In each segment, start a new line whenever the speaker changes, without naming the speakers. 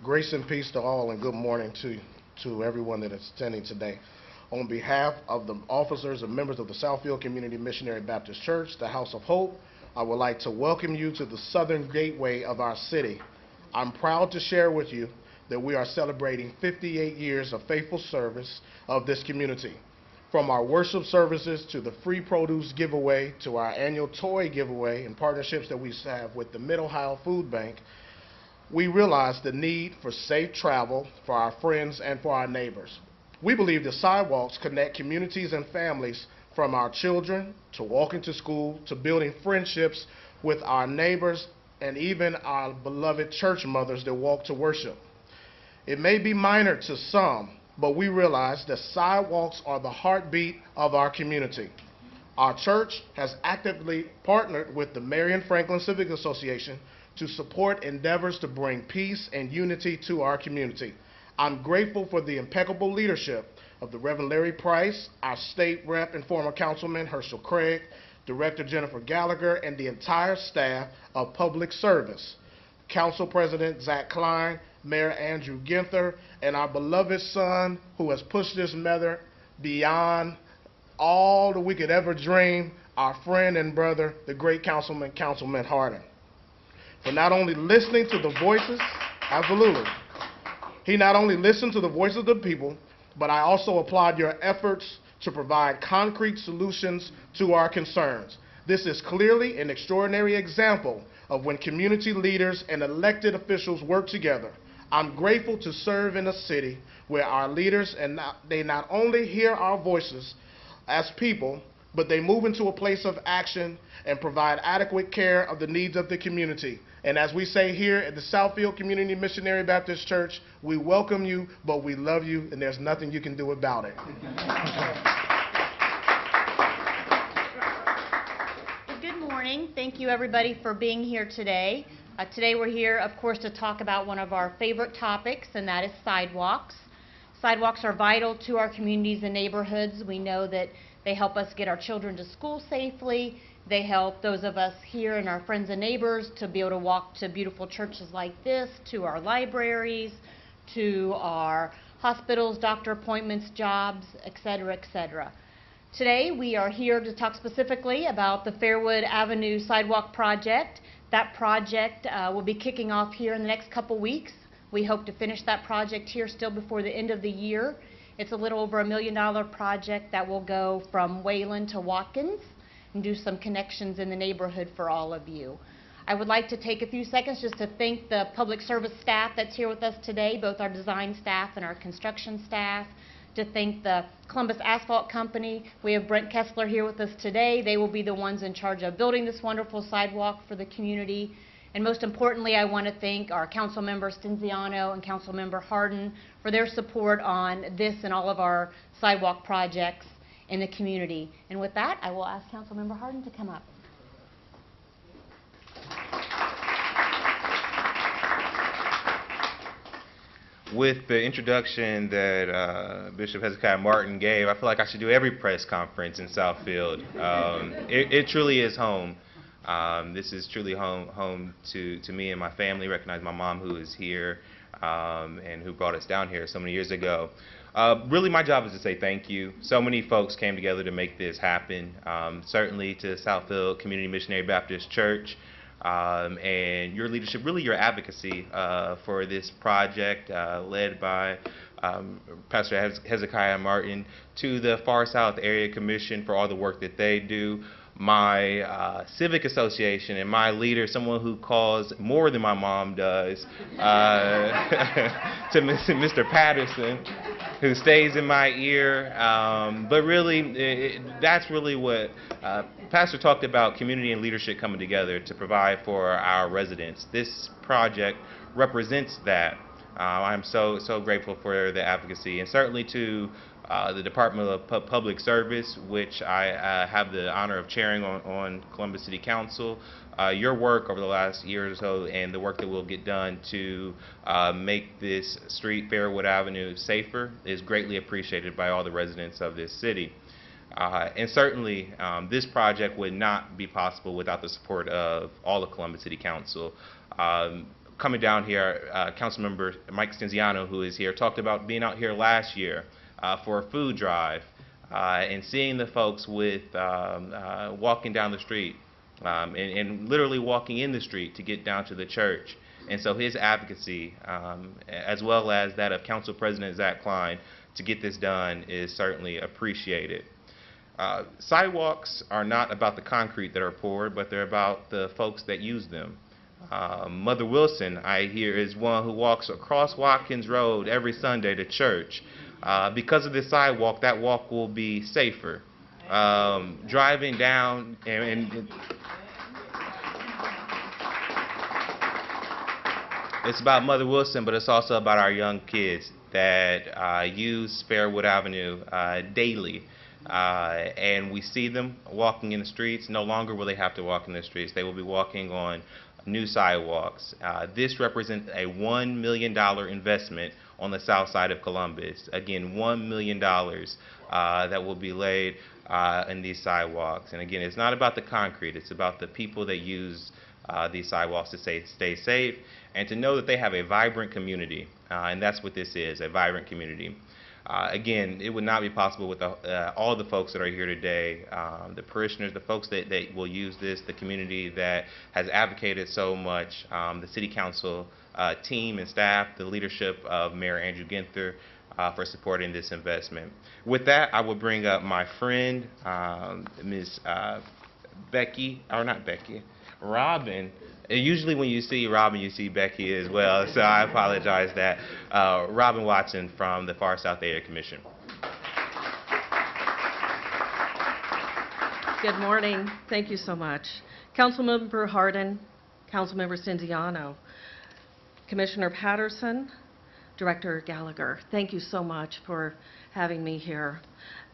Grace and peace to all, and good morning to everyone that is attending today. On behalf of the officers and members of the Southfield Community Missionary Baptist Church, the House of Hope, I would like to welcome you to the southern gateway of our city. I'm proud to share with you that we are celebrating 58 years of faithful service of this community. From our worship services to the free produce giveaway to our annual toy giveaway and partnerships that we have with the Mid-Ohio Food Bank, we realize the need for safe travel for our friends and for our neighbors. We believe the sidewalks connect communities and families, from our children to walking to school to building friendships with our neighbors and even our beloved church mothers that walk to worship. It may be minor to some, but we realize that sidewalks are the heartbeat of our community. Our church has actively partnered with the Marion Franklin Civic Association to support endeavors to bring peace and unity to our community. I'm grateful for the impeccable leadership of the Reverend Larry Price, our state rep and former councilman Herschel Craig, Director Jennifer Gallagher, and the entire staff of Public Service, Council President Zach Klein, Mayor Andrew Ginther, and our beloved son who has pushed this matter beyond all that we could ever dream, our friend and brother, the great Councilman Hardin, for not only listening to the voices, absolutely, he not only listened to the voices of the people, but I also applaud your efforts to provide concrete solutions to our concerns. This is clearly an extraordinary example of when community leaders and elected officials work together. I'm grateful to serve in a city where our leaders they not only hear our voices as people, but they move into a place of action and provide adequate care of the needs of the community. And as we say here at the Southfield Community Missionary Baptist Church, we welcome you, but we love you, and there's nothing you can do about it.
Good morning. Thank you, everybody, for being here today. Today we're here, of course, to talk about one of our favorite topics, and that is sidewalks. Sidewalks are vital to our communities and neighborhoods. We know that they help us get our children to school safely. They help those of us here and our friends and neighbors to be able to walk to beautiful churches like this, to our libraries, to our hospitals, doctor appointments, jobs, etc., etc. Today we are here to talk specifically about the Fairwood Avenue Sidewalk Project. That project will be kicking off here in the next couple weeks. We hope to finish that project here still before the end of the year. It's a little over $1 million project that will go from Wayland to Watkins and do some connections in the neighborhood for all of you. I would like to take a few seconds just to thank the public service staff that's here with us today, both our design staff and our construction staff, to thank the Columbus Asphalt Company. We have Brent Kessler here with us today. They will be the ones in charge of building this wonderful sidewalk for the community. And most importantly, I want to thank our council member Stenziano and council member Hardin for their support on this and all of our sidewalk projects in the community. And with that, I will ask council member Hardin to come up.
With the introduction that Bishop Hezekiah Martin gave, I feel like I should do every press conference in Southfield. It truly is home. This is truly home to me and my family. Recognize my mom, who is here and who brought us down here so many years ago. Really, my job is to say thank you. So many folks came together to make this happen. Certainly to Southfield Community Missionary Baptist Church. And your leadership, really your advocacy for this project led by Pastor Hezekiah Martin, to the Far South Area Commission for all the work that they do, my civic association and my leader, someone who calls more than my mom does, to Mr. Patterson, who stays in my ear. But really, that's really what Pastor talked about, community and leadership coming together to provide for our residents. This project represents that. I'm so grateful for the advocacy, and certainly to the Department of Public Service, which I have the honor of chairing on Columbus City Council. Your work over the last year or so, and the work that will get done to make this street, Fairwood Avenue, safer, is greatly appreciated by all the residents of this city. And certainly, this project would not be possible without the support of all of Columbus City Council. coming down here, Councilmember Mike Stenziano, who is here, talked about being out here last year for a food drive and seeing the folks with walking down the street and literally walking in the street to get down to the church. And so his advocacy, as well as that of Council President Zach Klein, to get this done is certainly appreciated. Sidewalks are not about the concrete that are poured, but they're about the folks that use them. Mother Wilson, I hear, is one who walks across Watkins Road every Sunday to church. Because of this sidewalk, that walk will be safer. Driving down and it's about Mother Wilson, but it's also about our young kids that use Fairwood Avenue daily. And we see them walking in the streets. No longer will they have to walk in the streets. They will be walking on new sidewalks. This represents a $1 million investment on the south side of Columbus. Again, $1 million that will be laid in these sidewalks. And again, it's not about the concrete. It's about the people that use these sidewalks to stay safe and to know that they have a vibrant community. And that's what this is, a vibrant community. Again, it would not be possible with all the folks that are here today, the parishioners, the folks that will use this, the community that has advocated so much, the City Council team and staff, the leadership of Mayor Andrew Ginther for supporting this investment. With that, I will bring up my friend, Ms. Robin. Usually when you see Robin, you see Becky as well, so I apologize that. Robin Watson from the Far South Area Commission.
Good morning. Thank you so much. Councilmember Hardin, Councilmember Stenziano, Commissioner Patterson, Director Gallagher, thank you so much for having me here.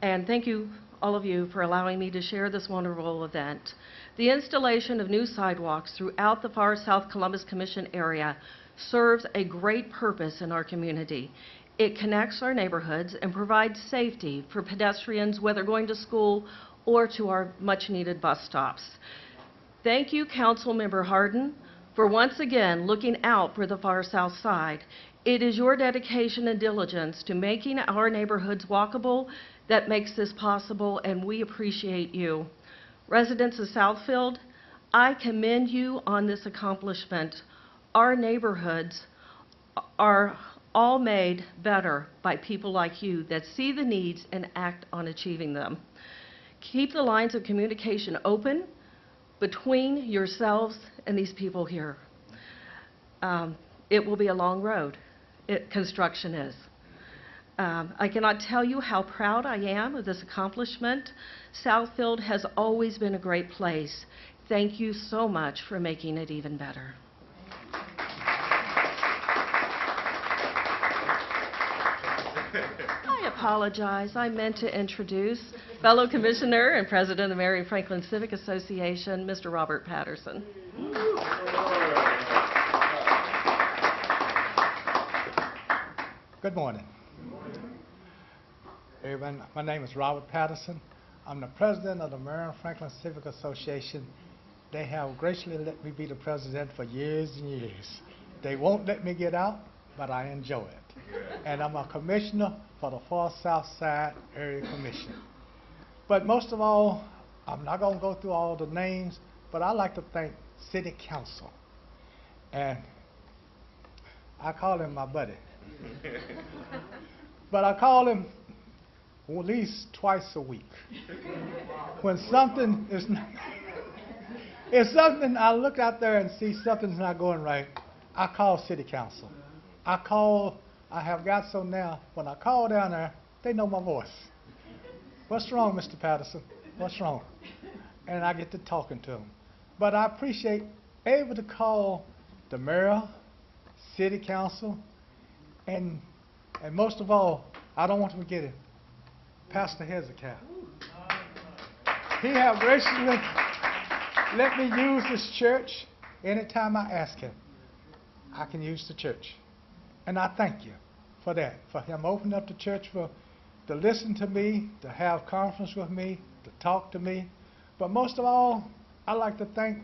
And thank you, all of you, for allowing me to share this wonderful event. The installation of new sidewalks throughout the Far South Columbus Commission area serves a great purpose in our community. It connects our neighborhoods and provides safety for pedestrians, whether going to school or to our much-needed bus stops. Thank you, Councilmember Hardin, for once again looking out for the Far South Side. It is your dedication and diligence to making our neighborhoods walkable that makes this possible, and we appreciate you. Residents of Southfield, I commend you on this accomplishment. Our neighborhoods are all made better by people like you that see the needs and act on achieving them. Keep the lines of communication open between yourselves and these people here. It will be a long road. Construction is. I cannot tell you how proud I am of this accomplishment. Southfield has always been a great place. Thank you so much for making it even better. I apologize. I meant to introduce fellow Commissioner and President of the Mary Franklin Civic Association, Mr. Robert Patterson.
Good morning. Everyone, my name is Robert Patterson. I'm the president of the Mary Franklin Civic Association. They have graciously let me be the president for years and years. They won't let me get out, but I enjoy it. And I'm a commissioner for the Far South Side Area Commission. But most of all, I'm not going to go through all the names, but I'd like to thank City Council. And I call him my buddy. But I call him at least twice a week. When something is not, if something, I look out there and see something's not going right, I call City Council. I have got so now, when I call down there, they know my voice. What's wrong, Mr. Patterson? What's wrong? And I get to talking to them. But I appreciate able to call the mayor, City Council, and most of all, I don't want to forget it, Pastor Hezekiah. He have graciously let me use this church anytime I ask him. I can use the church. And I thank you for that, for him opening up the church to listen to me, to have conference with me, to talk to me. But most of all, I'd like to thank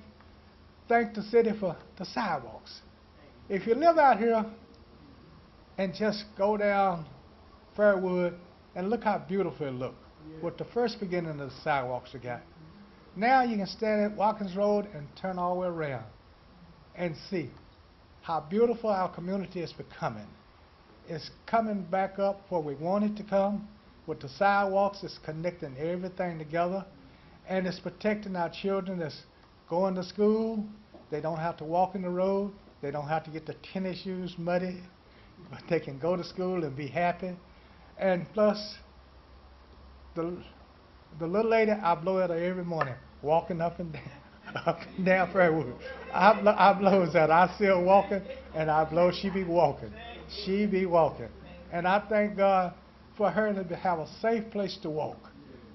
the city for the sidewalks. If you live out here and just go down Fairwood and look how beautiful it looks with the first beginning of the sidewalks you got. Now you can stand at Watkins Road and turn all the way around and see how beautiful our community is becoming. It's coming back up where we want it to come. With the sidewalks, it's connecting everything together, and it's protecting our children that's going to school. They don't have to walk in the road. They don't have to get their tennis shoes muddy, but they can go to school and be happy. And plus, the little lady, I blow at her every morning, walking up and down Fairwood. I blows at her. I see her walking, and I blow. She be walking. She be walking. And I thank God for her to have a safe place to walk,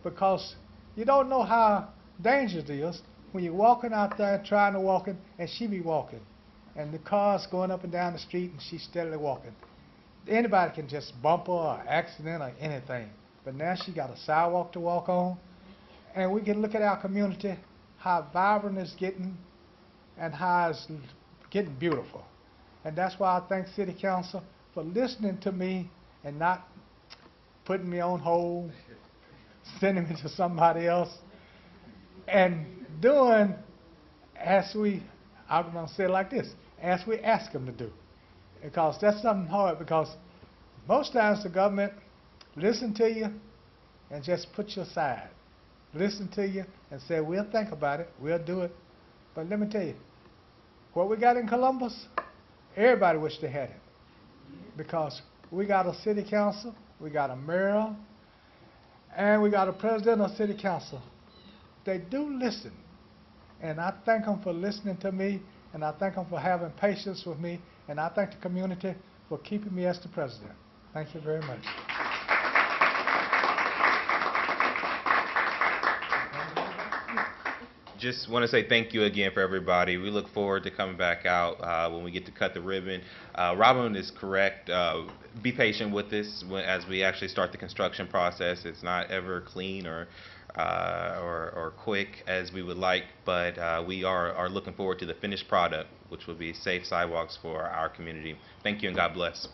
because you don't know how dangerous it is when you're walking out there trying to walk it, and she be walking, and the car's going up and down the street, and she's steadily walking. Anybody can just bump her or accident or anything, but now she got a sidewalk to walk on, and we can look at our community, how vibrant it's getting, and how it's getting beautiful. And that's why I thank City Council for listening to me and not putting me on hold, sending me to somebody else, and doing as I'm going to say it like this, as we ask them to do. Because that's something hard, because most times the government listen to you and just put you aside. Listen to you and say, we'll think about it, we'll do it. But let me tell you, what we got in Columbus, everybody wish they had it. Because we got a city council, we got a mayor, and we got a president of city council. They do listen. And I thank them for listening to me, and I thank them for having patience with me, and I thank the community for keeping me as the president. Thank you very much.
Just want to say thank you again for everybody. We look forward to coming back out when we get to cut the ribbon. Robin is correct. Be patient with this as we actually start the construction process. It's not ever clean or quick as we would like, but we are looking forward to the finished product, which will be safe sidewalks for our community. Thank you and God bless.